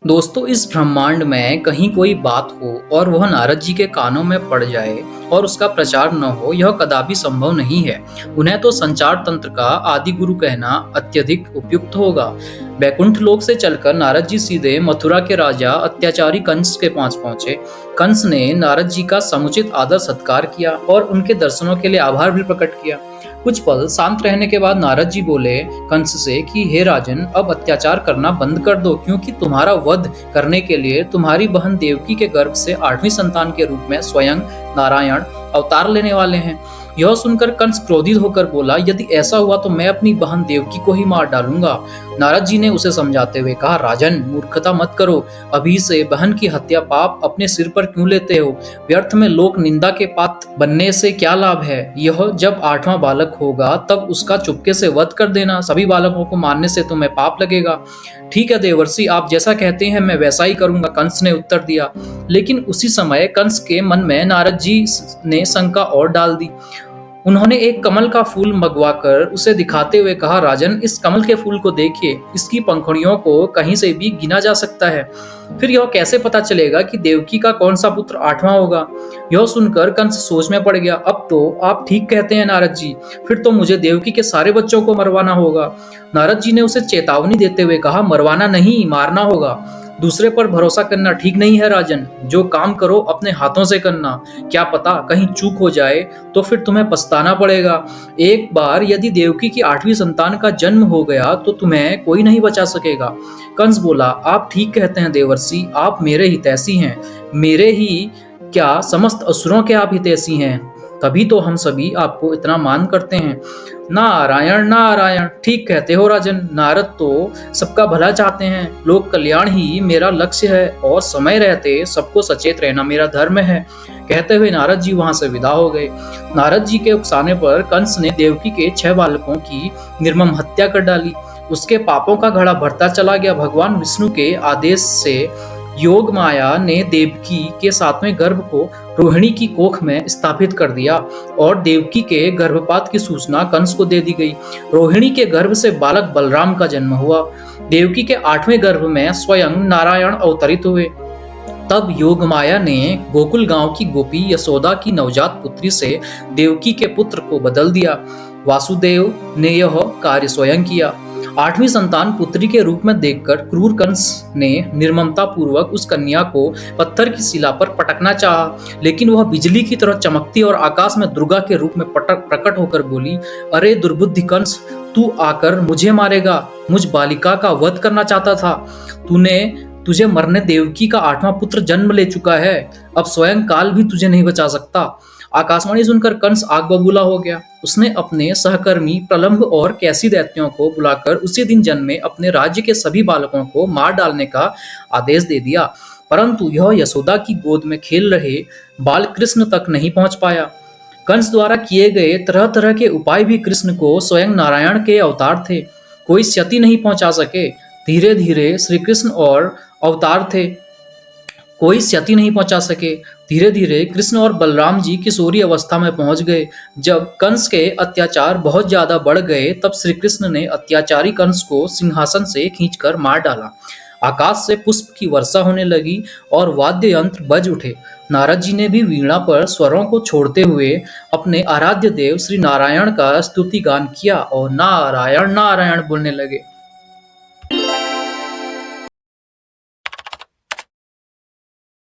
दोस्तों, इस ब्रह्मांड में कहीं कोई बात हो और वह नारद जी के कानों में पड़ जाए और उसका प्रचार न हो, यह कदापि संभव नहीं है। उन्हें तो संचार तंत्र का आदि गुरु कहना अत्यधिक उपयुक्त होगा। बैकुंठ लोक से चलकर नारद जी सीधे मथुरा के राजा अत्याचारी कंस के पास पहुंचे। कंस ने नारद जी का समुचित आदर सत्कार किया और उनके दर्शनों के लिए आभार भी प्रकट किया। कुछ पल शांत रहने के बाद नारद जी बोले कंस से कि हे राजन, अब अत्याचार करना बंद कर दो, क्योंकि तुम्हारा वध करने के लिए तुम्हारी बहन देवकी के गर्भ से 8वीं संतान के रूप में स्वयं नारायण अवतार लेने वाले हैं। यह सुनकर कंस क्रोधित होकर बोला, यदि ऐसा हुआ तो मैं अपनी बहन देवकी को ही मार डालूंगा। नारद जी ने उसे समझाते हुए कहा, राजन, मूर्खता मत करो। अभी से बहन की हत्या पाप अपने सिर पर क्यों लेते हो? व्यर्थ में लोक निंदा के पात्र बनने से क्या लाभ है? यह जब 8वां बालक होगा तब उसका चुपके से वध कर देना। सभी बालकों को मारने से तुम्हें पाप लगेगा। ठीक है देवर्षि, आप जैसा कहते हैं मैं वैसा ही करूंगा, कंस ने उत्तर दिया। लेकिन उसी समय कंस के मन में नारद जी ने शंका और डाल दी। उन्होंने एक कमल का फूल मंगवाकर उसे दिखाते हुए कहा, राजन, इस कमल के फूल को देखिए, इसकी पंखुड़ियों को कहीं से भी गिना जा सकता है। फिर यह कैसे पता चलेगा कि देवकी का कौन सा पुत्र 8वां होगा? यह सुनकर कंस सोच में पड़ गया। अब तो आप ठीक कहते हैं नारद जी, फिर तो मुझे देवकी के सारे बच्चों को मरवाना होगा। नारद जी ने उसे चेतावनी देते हुए कहा, मरवाना नहीं, मारना होगा। दूसरे पर भरोसा करना ठीक नहीं है राजन। जो काम करो अपने हाथों से करना। क्या पता कहीं चूक हो जाए तो फिर तुम्हें पछताना पड़ेगा। एक बार यदि देवकी की 8वीं संतान का जन्म हो गया तो तुम्हें कोई नहीं बचा सकेगा। कंस बोला, आप ठीक कहते हैं देवर्षि, आप मेरे हितैषी हैं। मेरे ही क्या, समस्त असुरों के आप हितैषी हैं। तभी तो हम सभी आपको इतना मान करते हैं। नारायण नारायण, ठीक कहते हो राजन। नारद तो सबका भला चाहते हैं। लोक कल्याण ही मेरा लक्ष्य है और समय रहते सबको सचेत रहना मेरा धर्म है। कहते हुए नारद जी वहां से विदा हो गए। नारद जी के उकसाने पर कंस ने देवकी के 6 बालकों की निर्मम हत्या कर डाली। उसके पापों का घड़ा भरता चला गया। भगवान विष्णु के आदेश से योग माया ने देवकी के 7वें गर्भ को रोहिणी की कोख में स्थापित कर दिया और देवकी के गर्भपात की सूचना कंस को दे दी गई। रोहिणी के गर्भ से बालक बलराम का जन्म हुआ। देवकी के 8वें गर्भ में स्वयं नारायण अवतरित हुए। तब योगमाया ने गोकुल गांव की गोपी यशोदा की नवजात पुत्री से देवकी के पुत्र को बदल दिया। वासुदेव ने यह कार्य स्वयं किया। 8वीं संतान पुत्री के रूप में देखकर क्रूर कंस ने निर्ममता पूर्वक उस कन्या को पत्थर की शिला पर पटकना चाहा, लेकिन वह बिजली की तरह चमकती और आकाश में दुर्गा के रूप में प्रकट होकर बोली, अरे दुर्बुद्धि कंस, तू आकर मुझे मारेगा? मुझ बालिका का वध करना चाहता था। तुझे मरने देवकी का 8वां पुत्र जन्म ले चुका है। अब स्वयं काल भी तुझे नहीं बचा सकता। आकाशवाणी सुनकर कंस आग बबूला हो गया। उसने अपने सहकर्मी प्रलंब और कैसी दैत्यों को बुलाकर उसी दिन जन्मे अपने राज्य के सभी बालकों को मार डालने का आदेश दे दिया। परंतु यह यशोदा की गोद में खेल रहे बाल कृष्ण तक नहीं पहुंच पाया। कंस द्वारा किए गए तरह तरह के उपाय भी कृष्ण को स्वयं नारायण के अवतार थे, कोई क्षति नहीं पहुंचा सके। धीरे धीरे श्री कृष्ण और अवतार थे, कोई क्षति नहीं पहुंचा सके। धीरे धीरे कृष्ण और बलराम जी किशोरी अवस्था में पहुंच गए। जब कंस के अत्याचार बहुत ज्यादा बढ़ गए तब श्री कृष्ण ने अत्याचारी कंस को सिंहासन से खींचकर मार डाला। आकाश से पुष्प की वर्षा होने लगी और वाद्य यंत्र बज उठे। नारद जी ने भी वीणा पर स्वरों को छोड़ते हुए अपने आराध्य देव श्री नारायण का स्तुति गान किया और नारायण नारायण बोलने लगे।